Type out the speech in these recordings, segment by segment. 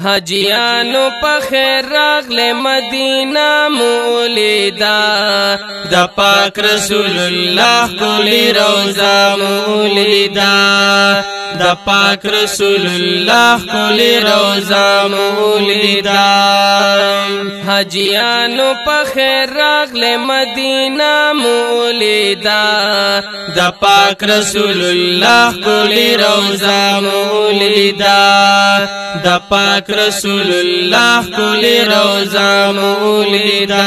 حجیانو په خیر راغله مدینه مولیدا د پاک رسول الله کولی روزا مولیدا د پاک رسول الله کولی روزا مولیدا حجیانو په خیر راغله مدینه مولیدا د پاک رسول الله کولی روزا مولیدا د پاک رسول الله کولی روزا مولیدا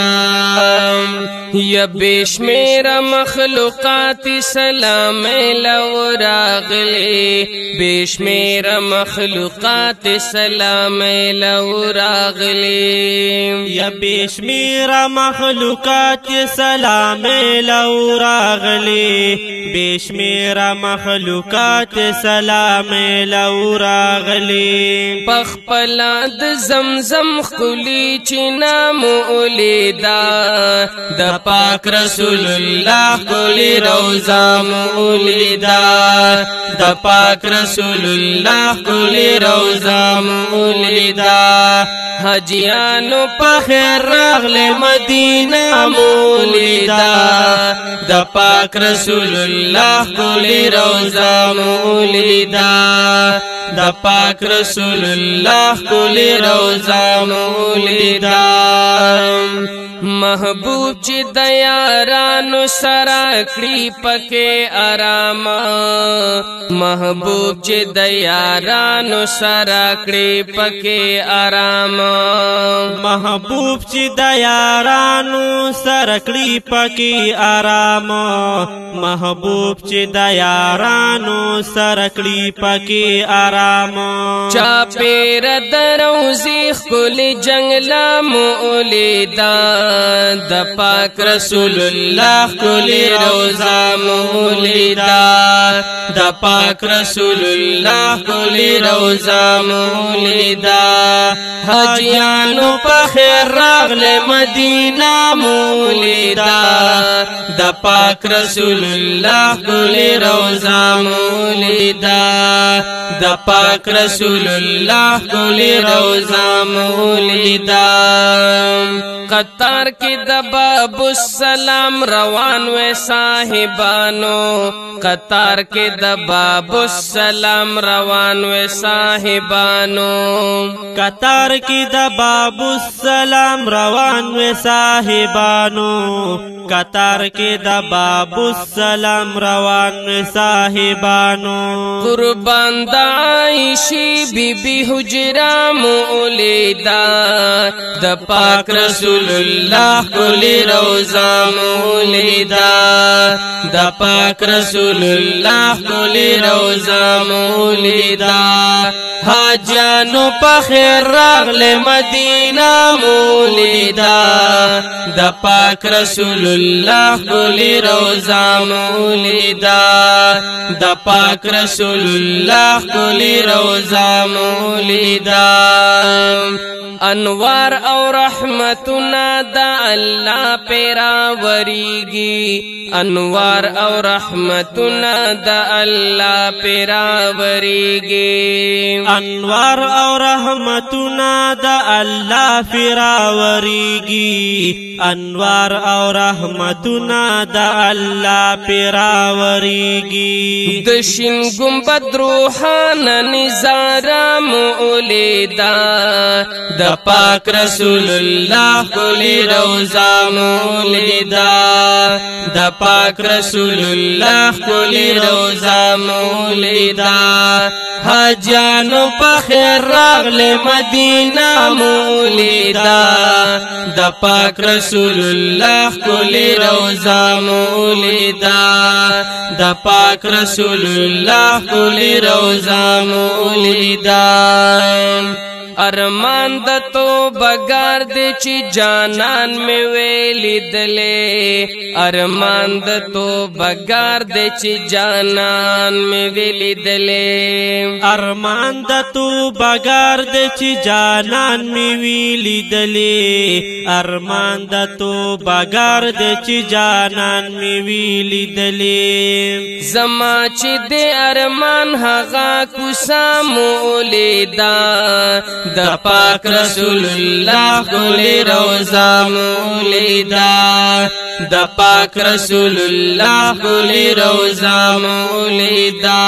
یا بشمیر مخلوقات سلام لو راغلی بشمیر مخلوقات سلام لو راغلی یا بشمیر مخلوقات سلام لو راغلی بشمیر مخلوقات سلام لو راغلی پخپلا د زمزم خلی چنا مولیدا د پاک رسول الله کولی روزا مولیدا د پاک رسول الله کولی روزا مولیدا حجیانو په خیر راغله مدینه مولیدا د پاک رسول الله کولی روزا مولیدا د پاک رسول الله کولی روزا مولیدا محبوب چې د یارانو سره کړي پکې آرام محبوب چې د یارانو سره کړي پکې آرام محبوب چې د یارانو سره کړي پکې آرام محبوب چې د یارانو سره کړي پکې آرام چا پیر دروزی خپل جنگلا مولیدا د پاک رسول الله کولی روزا مولیدا د پاک رسول الله کولی روزا مولیدا حجیانو په خیر راغله مدینه مولیدا د پاک رسول الله کولی روزا مولیدا د پاک رسول الله کولی روزا مولیدا قطار کی د باب السلام روان و صاحبانو قطار کی د باب السلام روان و صاحبانو قطار کی د باب السلام روان و صاحبانو قطار کی د باب السلام روان و صاحبانو قربان د عائشی بی بی حجرا مولیدا د پاک رسول الله کولی روزا مولیدا د پاک رسول الله کولی روزا مولیدا حاجانو په خیر راغله مدینه مولیدا د پاک رسول الله کولی روزا مولیدا د پاک رسول الله کولی روزا مولیدا انوار او رحمتنا دا الله پیرا وریگی انوار او رحمتنا دا الله پیرا وریگی انوار او رحمتنا دا الله پیرا وریگی انوار او رحمتنا دا الله پیرا وریگی دشین گنبد روحانا نظارا مولیدا د پاک رسول الله کولی روزا مولیدا د پاک رسول الله کولی روزا مولیدا حاجانو په خیر راغله مدینه مولیدا د پاک رسول الله کولی روزا مولیدا د پاک رسول الله کولی روزا مولیدا ارمان د تو بگار دے چی جانان میں ویلی دلے ارمان د تو بگار دے چی جانان میں ویلی دلے ارمان د تو بگار دے چی جانان میں ویلی دلے ارمان د تو بگار دے چی جانان میں ویلی دلے زما چی دے ارمان حقا کسا مولیدا د پاک رسول الله ګلې روزه مولیدا د پاک رسول الله ګلې روزه مولیدا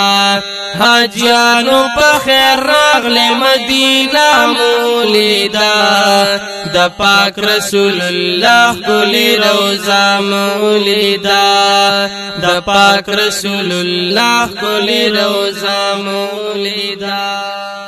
حاجیانو په خیر راغله مدینه مولیدا د پاک رسول الله ګلې روزه مولیدا د پاک رسول الله ګلې روزه مولیدا